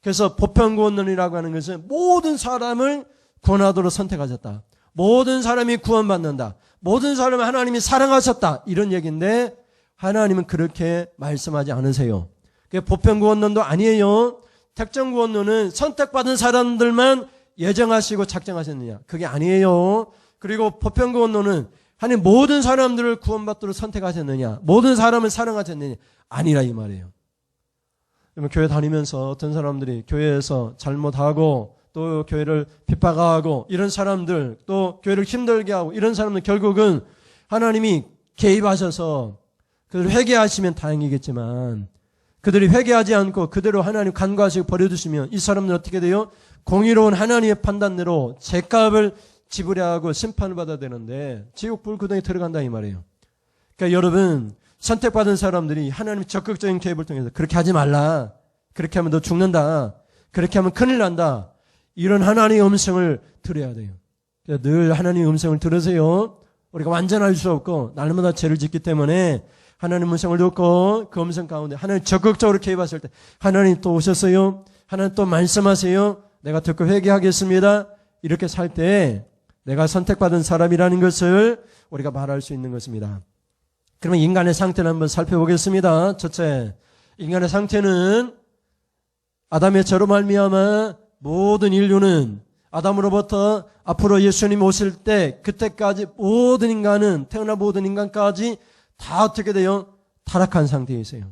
그래서 보편구원론이라고 하는 것은 모든 사람을 구원하도록 선택하셨다. 모든 사람이 구원받는다. 모든 사람을 하나님이 사랑하셨다. 이런 얘기인데 하나님은 그렇게 말씀하지 않으세요. 그게 보편구원론도 아니에요. 특정구원론은 선택받은 사람들만 예정하시고 작정하셨느냐. 그게 아니에요. 그리고 보편구원론은 하나님 모든 사람들을 구원받도록 선택하셨느냐. 모든 사람을 사랑하셨느냐. 아니라 이 말이에요. 교회 다니면서 어떤 사람들이 교회에서 잘못하고 또 교회를 핍박하고 이런 사람들, 또 교회를 힘들게 하고 이런 사람들 결국은 하나님이 개입하셔서 그들을 회개하시면 다행이겠지만 그들이 회개하지 않고 그대로 하나님 간과하시고 버려두시면 이 사람들은 어떻게 돼요? 공의로운 하나님의 판단대로 죄값을 지불해야 하고 심판을 받아야 되는데 지옥 불구덩이에 들어간다 이 말이에요. 그러니까 여러분, 선택받은 사람들이 하나님의 적극적인 개입을 통해서 그렇게 하지 말라. 그렇게 하면 너 죽는다. 그렇게 하면 큰일 난다. 이런 하나님의 음성을 들어야 돼요. 늘 하나님의 음성을 들으세요. 우리가 완전할 수 없고 날마다 죄를 짓기 때문에 하나님의 음성을 듣고 그 음성 가운데 하나님 적극적으로 개입하실 때 하나님 또 오셨어요. 하나님 또 말씀하세요. 내가 듣고 회개하겠습니다. 이렇게 살 때 내가 선택받은 사람이라는 것을 우리가 말할 수 있는 것입니다. 그러면 인간의 상태를 한번 살펴보겠습니다. 첫째, 인간의 상태는 아담의 죄로 말미암아 모든 인류는 아담으로부터 앞으로 예수님 오실 때 그때까지 모든 인간은 태어난 모든 인간까지 다 어떻게 돼요? 타락한 상태에 있어요.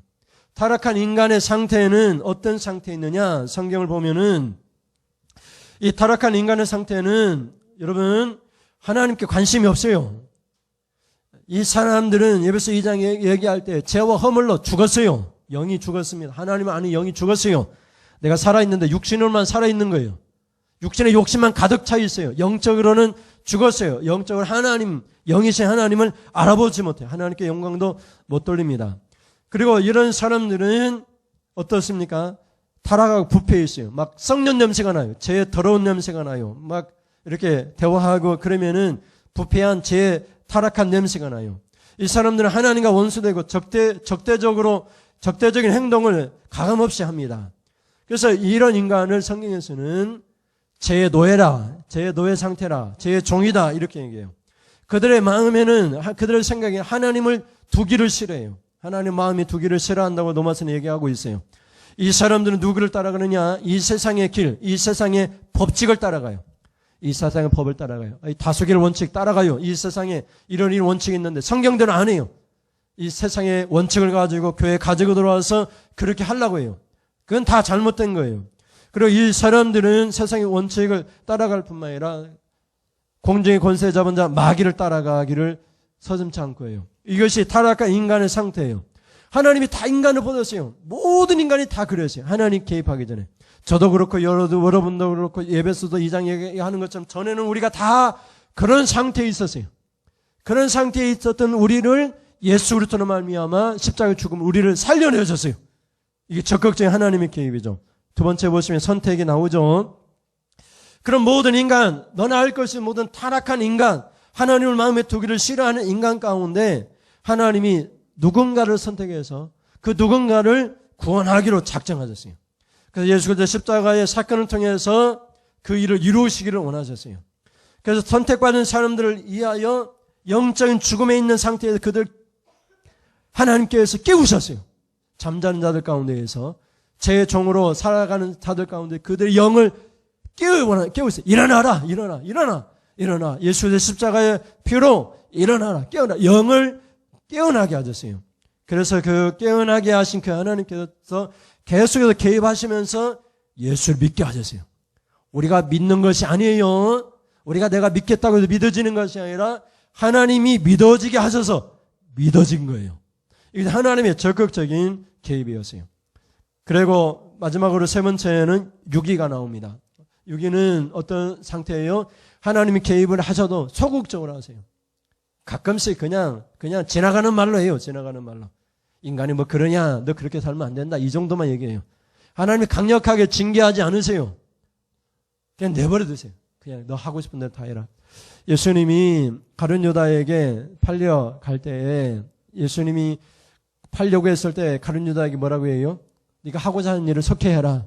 타락한 인간의 상태는 어떤 상태에 있느냐? 성경을 보면은 이 타락한 인간의 상태는 여러분 하나님께 관심이 없어요. 이 사람들은 에베소 2장 얘기할 때 죄와 허물로 죽었어요. 영이 죽었습니다. 하나님 안에 영이 죽었어요. 내가 살아있는데 육신으로만 살아있는 거예요. 육신의 욕심만 가득 차 있어요. 영적으로는 죽었어요. 영적으로 하나님, 영이신 하나님을 알아보지 못해요. 하나님께 영광도 못 돌립니다. 그리고 이런 사람들은 어떻습니까? 타락하고 부패해 있어요. 막 썩는 냄새가 나요. 죄의 더러운 냄새가 나요. 막 이렇게 대화하고 그러면은 부패한 죄의 타락한 냄새가 나요. 이 사람들은 하나님과 원수되고 적대적인 행동을 가감없이 합니다. 그래서 이런 인간을 성경에서는 죄의 노예라, 죄의 노예 상태라, 죄의 종이다 이렇게 얘기해요. 그들의 마음에는, 그들의 생각에 하나님을 두기를 싫어해요. 하나님 마음이 두기를 싫어한다고 로마서는 얘기하고 있어요. 이 사람들은 누구를 따라가느냐? 이 세상의 길, 이 세상의 법칙을 따라가요. 이 세상의 법을 따라가요. 이 다수결 원칙 따라가요. 이 세상에 이런 원칙이 있는데 성경대로 안 해요. 이 세상의 원칙을 가지고 교회에 가지고 들어와서 그렇게 하려고 해요. 그건 다 잘못된 거예요. 그리고 이 사람들은 세상의 원칙을 따라갈 뿐만 아니라 공중의 권세 잡은 자 마귀를 따라가기를 서슴지 않고 해요. 이것이 타락한 인간의 상태예요. 하나님이 다 인간을 보냈어요. 모든 인간이 다 그랬어요. 하나님 개입하기 전에. 저도 그렇고 여러분도 그렇고 에베소서 2장 얘기하는 것처럼 전에는 우리가 다 그런 상태에 있었어요. 그런 상태에 있었던 우리를 예수 그리스도로 말미암아 십자가의 죽음 우리를 살려내셨어요. 이게 적극적인 하나님의 개입이죠. 두 번째 보시면 선택이 나오죠. 그럼 모든 인간, 너나 할 것이 모든 타락한 인간, 하나님을 마음에 두기를 싫어하는 인간 가운데 하나님이 누군가를 선택해서 그 누군가를 구원하기로 작정하셨어요. 그래서 예수 그리스도 십자가의 사건을 통해서 그 일을 이루시기를 원하셨어요. 그래서 선택받은 사람들을 위하여 영적인 죽음에 있는 상태에서 그들 하나님께서 깨우셨어요. 잠자는 자들 가운데에서 제 종으로 살아가는 자들 가운데 그들의 영을 깨우셨어요. 일어나라, 일어나, 일어나, 일어나. 예수의 십자가의 피로 일어나라, 깨어나. 영을 깨어나게 하셨어요. 그래서 그 깨어나게 하신 그 하나님께서 계속해서 개입하시면서 예수를 믿게 하셨어요. 우리가 믿는 것이 아니에요. 우리가 내가 믿겠다고 해서 믿어지는 것이 아니라 하나님이 믿어지게 하셔서 믿어진 거예요. 이게 하나님의 적극적인 개입이었어요. 그리고 마지막으로 세 번째는 유기가 나옵니다. 유기는 어떤 상태예요? 하나님이 개입을 하셔도 소극적으로 하세요. 가끔씩 그냥 지나가는 말로 해요. 지나가는 말로. 인간이 뭐 그러냐, 너 그렇게 살면 안 된다, 이 정도만 얘기해요. 하나님이 강력하게 징계하지 않으세요. 그냥 내버려 두세요. 그냥 너 하고 싶은 대로 다 해라. 예수님이 가룟 유다에게 팔려갈 때에 예수님이 팔려고 했을 때 가룟 유다에게 뭐라고 해요? 네가 하고자 하는 일을 속해해라.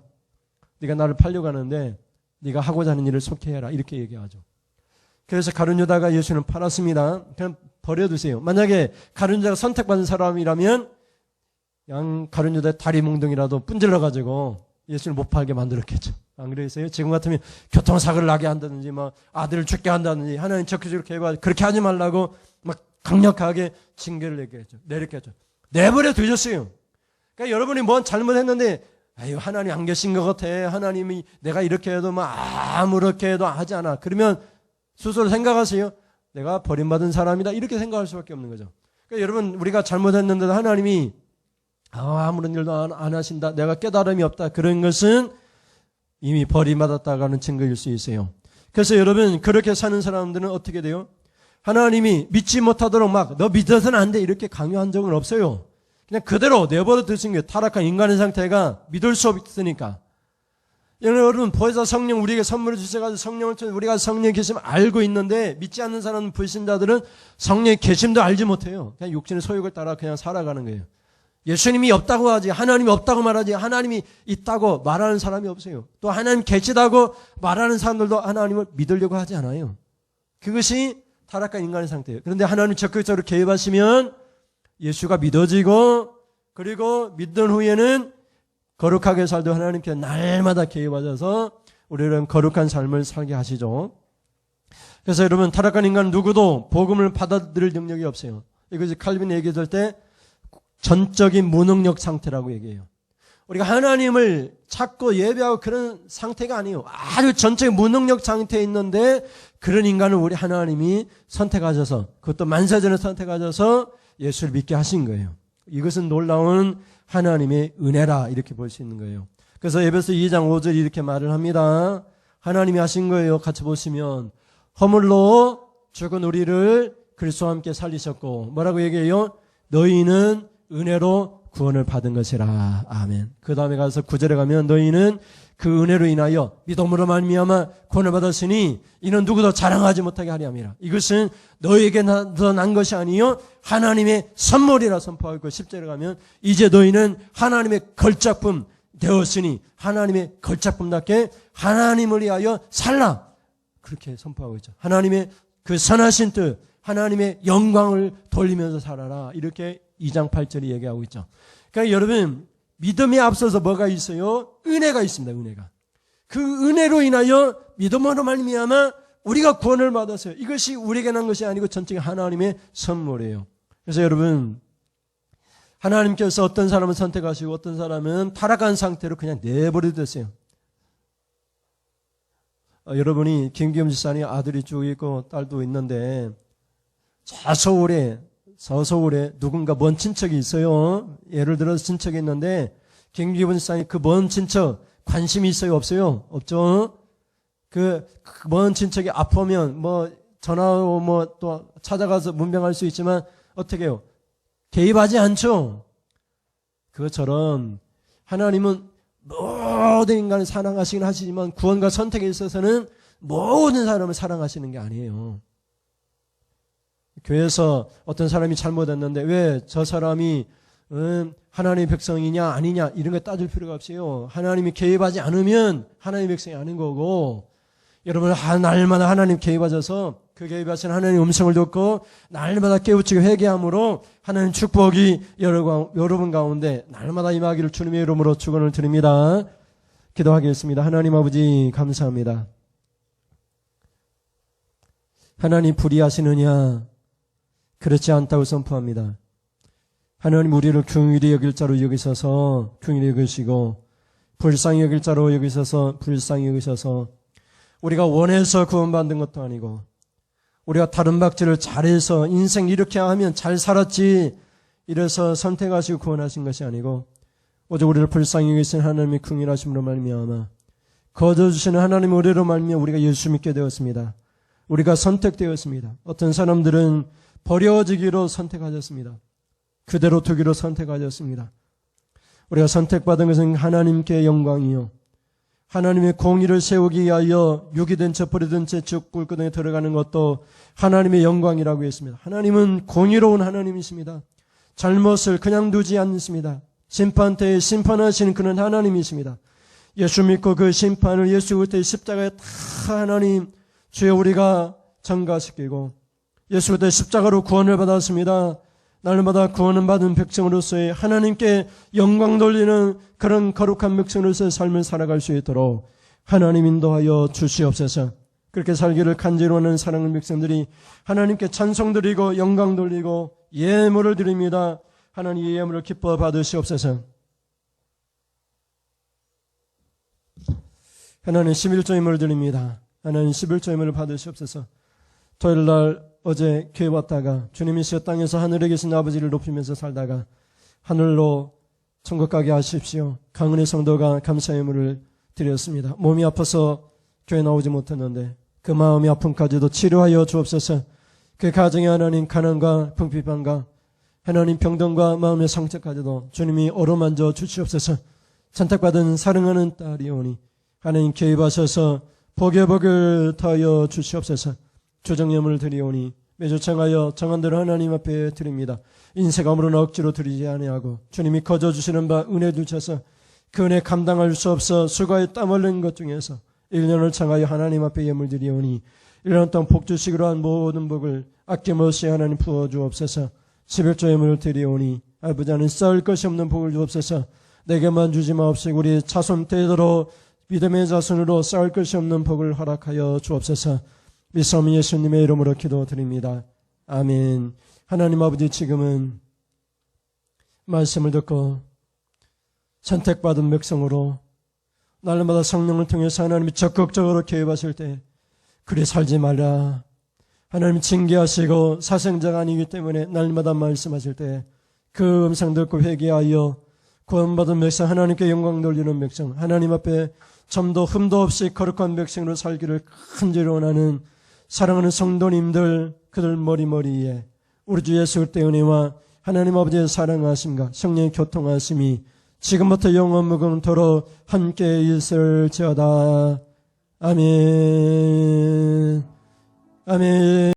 네가 나를 팔려고 하는데 네가 하고자 하는 일을 속해해라. 이렇게 얘기하죠. 그래서 가룟 유다가 예수는 팔았습니다. 그냥 버려두세요. 만약에 가룟 유다가 선택받은 사람이라면 가룟 유다의 다리 몽둥이라도 분질러가지고 예수를 못 팔게 만들었겠죠. 안 그러겠어요? 지금 같으면 교통사고를 나게 한다든지 막 아들을 죽게 한다든지 하나님 적극적으로 개입하지 그렇게 하지 말라고 막 강력하게 징계를 내렸겠죠. 내버려 두셨어요. 그러니까 여러분이 뭔 잘못했는데 아유 하나님 안 계신 것 같아. 하나님이 내가 이렇게 해도 막 아무렇게 해도 하지 않아. 그러면 스스로 생각하세요. 내가 버림받은 사람이다. 이렇게 생각할 수밖에 없는 거죠. 그러니까 여러분 우리가 잘못했는데도 하나님이 아무런 일도 안 하신다. 내가 깨달음이 없다. 그런 것은 이미 버림받았다가는 증거일 수 있어요. 그래서 여러분 그렇게 사는 사람들은 어떻게 돼요? 하나님이 믿지 못하도록 막 너 믿어서는 안 돼 이렇게 강요한 적은 없어요. 그냥 그대로 내버려 두신 거예요. 타락한 인간의 상태가 믿을 수 없으니까. 여러분 보혜사 성령 우리에게 선물을 주셔가지고 성령을 통해 우리가 성령의 계심을 알고 있는데 믿지 않는 사람 불신자들은 성령의 계심도 알지 못해요. 그냥 육신의 소욕을 따라 그냥 살아가는 거예요. 예수님이 없다고 하지 하나님이 없다고 말하지 하나님이 있다고 말하는 사람이 없어요. 또 하나님 계시다고 말하는 사람들도 하나님을 믿으려고 하지 않아요. 그것이 타락한 인간의 상태예요. 그런데 하나님 적극적으로 개입하시면 예수가 믿어지고 그리고 믿는 후에는 거룩하게 살도 하나님께 날마다 개입하셔서 우리는 거룩한 삶을 살게 하시죠. 그래서 여러분 타락한 인간 누구도 복음을 받아들일 능력이 없어요. 이것이 칼빈이 얘기할 때 전적인 무능력 상태라고 얘기해요. 우리가 하나님을 찾고 예배하고 그런 상태가 아니에요. 아주 전적인 무능력 상태에 있는데 그런 인간을 우리 하나님이 선택하셔서 그것도 만세전에 선택하셔서 예수를 믿게 하신 거예요. 이것은 놀라운 하나님의 은혜라 이렇게 볼 수 있는 거예요. 그래서 에베소 2장 5절 이렇게 말을 합니다. 하나님이 하신 거예요. 같이 보시면 허물로 죽은 우리를 그리스도와 함께 살리셨고 뭐라고 얘기해요? 너희는 은혜로 구원을 받은 것이라. 아멘. 그 다음에 가서 9절에 가면 너희는 그 은혜로 인하여 믿음으로 말미암아 구원을 받았으니 이는 누구도 자랑하지 못하게 하려 함이라. 이것은 너희에게 난 것이 아니요 하나님의 선물이라 선포하고 있고 10절에 가면 이제 너희는 하나님의 걸작품 되었으니 하나님의 걸작품답게 하나님을 위하여 살라. 그렇게 선포하고 있죠. 하나님의 그 선하신 뜻 하나님의 영광을 돌리면서 살아라. 이렇게 2장 8절이 얘기하고 있죠. 그러니까 여러분 믿음에 앞서서 뭐가 있어요? 은혜가 있습니다. 은혜가. 그 은혜로 인하여 믿음으로 말미암아 우리가 구원을 받았어요. 이것이 우리에게 난 것이 아니고 전적인 하나님의 선물이에요. 그래서 여러분 하나님께서 어떤 사람을 선택하시고 어떤 사람은 타락한 상태로 그냥 내버려뒀어요. 여러분이 김기현 집사님 아들이 쭉 있고 딸도 있는데 서서울에 누군가 먼 친척이 있어요. 예를 들어서 친척이 있는데 김기현 집사님 그 먼 친척 관심이 있어요? 없어요? 없죠? 그 먼 친척이 아프면 뭐 전화로 뭐 또 찾아가서 문병할 수 있지만 어떻게 해요? 개입하지 않죠? 그것처럼 하나님은 모든 인간을 사랑하시긴 하시지만 구원과 선택에 있어서는 모든 사람을 사랑하시는 게 아니에요. 교회에서 어떤 사람이 잘못했는데 왜 저 사람이 하나님의 백성이냐 아니냐 이런 거 따질 필요가 없어요. 하나님이 개입하지 않으면 하나님의 백성이 아닌 거고 여러분 날마다 하나님 개입하셔서 그 개입하신 하나님의 음성을 듣고 날마다 깨우치고 회개함으로 하나님 축복이 여러분 가운데 날마다 임하기를 주님의 이름으로 축원을 드립니다. 기도하겠습니다. 하나님 아버지 감사합니다. 하나님 불의하시느냐? 그렇지 않다고 선포합니다. 하나님 우리를 긍휼히 여길 자로 여기셔서 긍휼히 여기시고 불쌍히 여길 자로 여기셔서 불쌍히 여기셔서 우리가 원해서 구원받은 것도 아니고 우리가 다른 박질을 잘해서 인생 이렇게 하면 잘 살았지 이래서 선택하시고 구원하신 것이 아니고 오직 우리를 불쌍히 여기신 하나님의 긍휼하심으로 말미암아 거저주시는 하나님의 은혜로 말미암아 우리가 예수 믿게 되었습니다. 우리가 선택되었습니다. 어떤 사람들은 버려지기로 선택하셨습니다. 그대로 두기로 선택하셨습니다. 우리가 선택받은 것은 하나님께 영광이요 하나님의 공의를 세우기 위하여 육이든 채 버리든 채 즉 꿀구덩이에 들어가는 것도 하나님의 영광이라고 했습니다. 하나님은 공의로운 하나님이십니다. 잘못을 그냥 두지 않습니다. 심판대에 심판하시는 그런 하나님이십니다. 예수 믿고 그 심판을 예수 그리스도의 십자가에 다 하나님 주여 우리가 전가시키고 예수 그리스도의 십자가로 구원을 받았습니다. 날마다 구원을 받은 백성으로서의 하나님께 영광 돌리는 그런 거룩한 백성으로서의 삶을 살아갈 수 있도록 하나님 인도하여 주시옵소서. 그렇게 살기를 간절히 원하는 사랑하는 백성들이 하나님께 찬송 드리고 영광 돌리고 예물을 드립니다. 하나님 이 예물을 기뻐 받으시옵소서. 하나님 11조 예물을 드립니다. 하나님 11조 예물을 받으시옵소서. 토요일날 어제 교회 왔다가 주님이 저 땅에서 하늘에 계신 아버지를 높이면서 살다가 하늘로 천국 가게 하십시오. 강은혜 성도가 감사 예물을 드렸습니다. 몸이 아파서 교회 나오지 못했는데 그 마음의 아픔까지도 치료하여 주옵소서. 그 가정에 하나님 가난과 궁핍함과 하나님 병든과 마음의 상처까지도 주님이 어루만져 주시옵소서. 선택받은 사랑하는 딸이오니 하나님 개입하셔서 복의 복을 더하여 주시옵소서. 조정예물을 드리오니 매주 청하여 정한대로 하나님 앞에 드립니다. 인생 아무런 억지로 드리지 아니하고 주님이 거저 주시는 바 은혜 주셔서 그 은혜 감당할 수 없어 수고에 땀 흘린 것 중에서 1년을 청하여 하나님 앞에 예물 드리오니 1년 동안 복 주시기로 한 모든 복을 아낌없이 하나님 부어주옵소서. 11조 예물을 드리오니 아버지 하나님 쌓을 것이 없는 복을 주옵소서. 내게만 주지 마옵시고 우리 자손 대대로 믿음의 자손으로 쌓을 것이 없는 복을 허락하여 주옵소서. 믿사오니 예수님의 이름으로 기도드립니다. 아멘. 하나님 아버지 지금은 말씀을 듣고 선택받은 백성으로 날마다 성령을 통해서 하나님이 적극적으로 개입하실 때 그리 살지 말라. 하나님 징계하시고 사생자가 아니기 때문에 날마다 말씀하실 때 그 음성 듣고 회개하여 구원받은 백성 하나님께 영광 돌리는 백성 하나님 앞에 점도 흠도 없이 거룩한 백성으로 살기를 간절히 원하는 사랑하는 성도님들 그들 머리머리에 우리 주 예수 그리스도의 은혜와 하나님 아버지의 사랑하심과 성령의 교통하심이 지금부터 영원 무궁토록 함께 있을지어다. 아멘. 아멘.